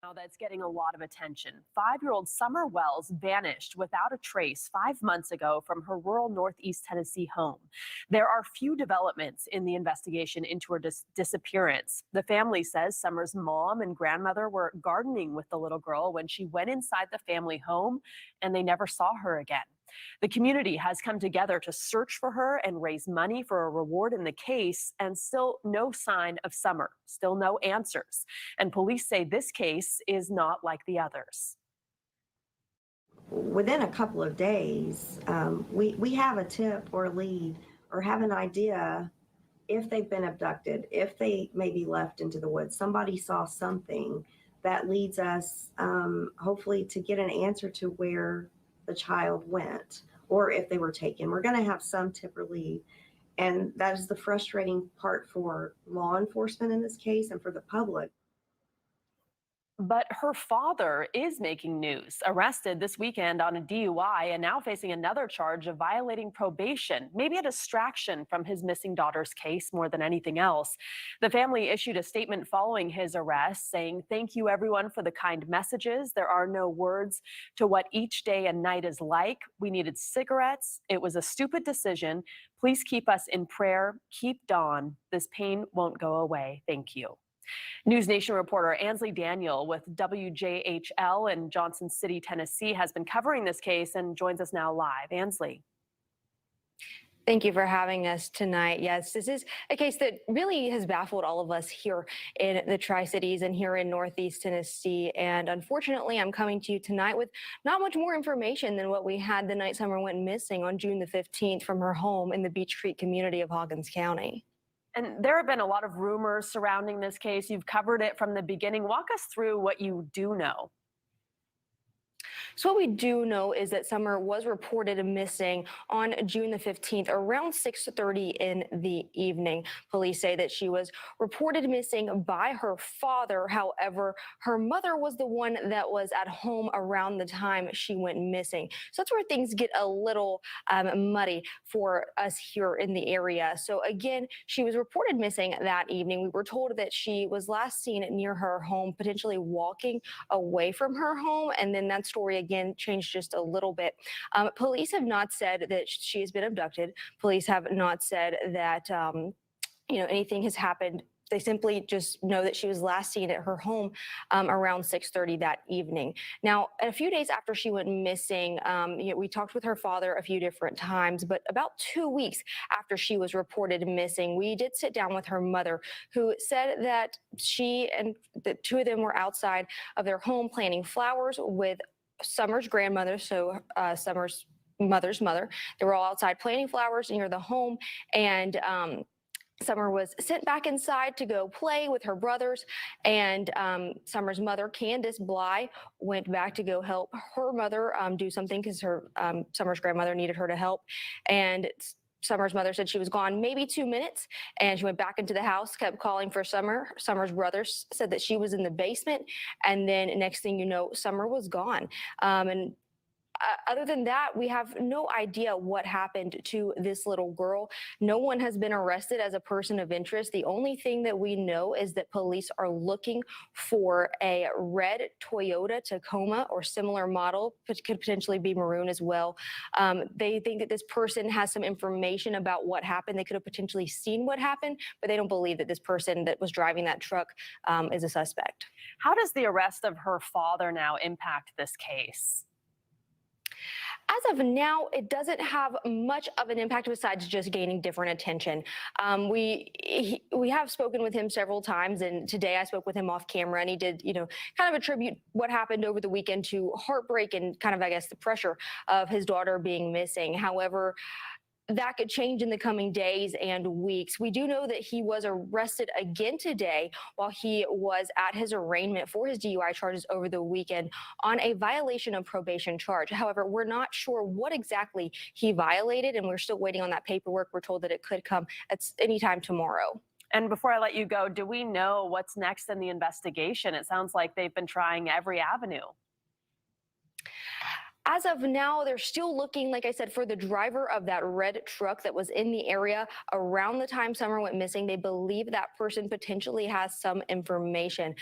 Now that's getting a lot of attention. 5-year-old Summer Wells vanished without a trace 5 months ago from her rural Northeast Tennessee home. There are few developments in the investigation into her disappearance. The family says Summer's mom and grandmother were gardening with the little girl when she went inside the family home, and they never saw her again. The community has come together to search for her and raise money for a reward in the case, and still no sign of Summer, still no answers. And police say this case is not like the others. Within a couple of days, we have a tip or a lead or have an idea if they've been abducted, if they may be left into the woods. Somebody saw something that leads us, hopefully, to get an answer to where the child went or if they were taken. We're going to have some tip or lead. And that is the frustrating part for law enforcement in this case and for the public. But her father is making news, arrested this weekend on a DUI and now facing another charge of violating probation, maybe a distraction from his missing daughter's case more than anything else. The family issued a statement following his arrest saying, "Thank you everyone for the kind messages. There are no words to what each day and night is like. We needed cigarettes. It was a stupid decision. Please keep us in prayer. Keep Dawn. This pain won't go away. Thank you." News Nation reporter Ansley Daniel with WJHL in Johnson City, Tennessee, has been covering this case and joins us now live. Ansley. Thank you for having us tonight. Yes, this is a case that really has baffled all of us here in the Tri-Cities and here in Northeast Tennessee. And unfortunately, I'm coming to you tonight with not much more information than what we had the night Summer went missing on June the 15th from her home in the Beech Creek community of Hawkins County. And there have been a lot of rumors surrounding this case. You've covered it from the beginning. Walk us through what you do know. So what we do know is that Summer was reported missing on June the 15th around 6:30 in the evening. Police say that she was reported missing by her father. However, her mother was the one that was at home around the time she went missing. So that's where things get a little muddy for us here in the area. So again, she was reported missing that evening. We were told that she was last seen near her home, potentially walking away from her home, and then that story again changed just a little bit. Police have not said that she has been abducted. Police have not said that anything has happened. They simply just know that she was last seen at her home around 6:30 that evening. Now, a few days after she went missing, we talked with her father a few different times, but about 2 weeks after she was reported missing, we did sit down with her mother, who said that she and the two of them were outside of their home planting flowers with Summer's grandmother, so Summer's mother's mother. They were all outside planting flowers near the home, and Summer was sent back inside to go play with her brothers, and Summer's mother, Candace Bly, went back to go help her mother do something because her Summer's grandmother needed her to help, and Summer's mother said she was gone maybe 2 minutes, and she went back into the house, kept calling for Summer. Summer's brothers said that she was in the basement, and then next thing you know, Summer was gone. Other than that, we have no idea what happened to this little girl. No one has been arrested as a person of interest. The only thing that we know is that police are looking for a red Toyota Tacoma or similar model, which could potentially be maroon as well. They think that this person has some information about what happened. They could have potentially seen what happened, but they don't believe that this person that was driving that truck is a suspect. How does the arrest of her father now impact this case? As of now, it doesn't have much of an impact besides just gaining different attention. We have spoken with him several times, and today I spoke with him off camera, and he did, kind of attribute what happened over the weekend to heartbreak and kind of, I guess, the pressure of his daughter being missing. However, that could change in the coming days and weeks. We do know that he was arrested again today while he was at his arraignment for his DUI charges over the weekend on a violation of probation charge. However, we're not sure what exactly he violated, and we're still waiting on that paperwork. We're told that it could come at any time tomorrow. And before I let you go, do we know what's next in the investigation? It sounds like they've been trying every avenue. As of now, they're still looking, like I said, for the driver of that red truck that was in the area around the time Summer went missing. They believe that person potentially has some information.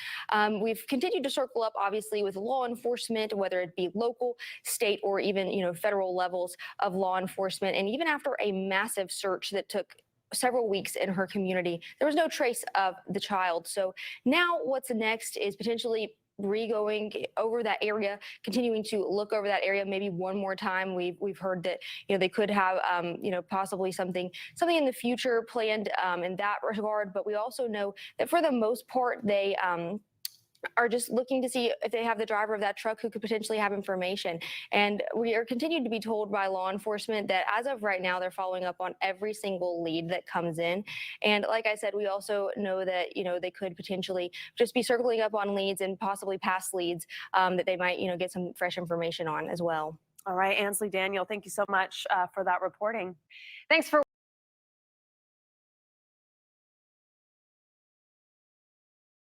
We've continued to circle up, obviously, with law enforcement, whether it be local, state, or even federal levels of law enforcement. And even after a massive search that took several weeks in her community, there was no trace of the child. So now what's next is potentially re-going over that area, continuing to look over that area maybe one more time. We've heard that they could have possibly something in the future planned in that regard. But we also know that for the most part they are just looking to see if they have the driver of that truck who could potentially have information. And we are continued to be told by law enforcement that as of right now, they're following up on every single lead that comes in. And like I said, we also know that, they could potentially just be circling up on leads and possibly past leads that they might, get some fresh information on as well. All right, Ansley Daniel, thank you so much for that reporting. Thanks for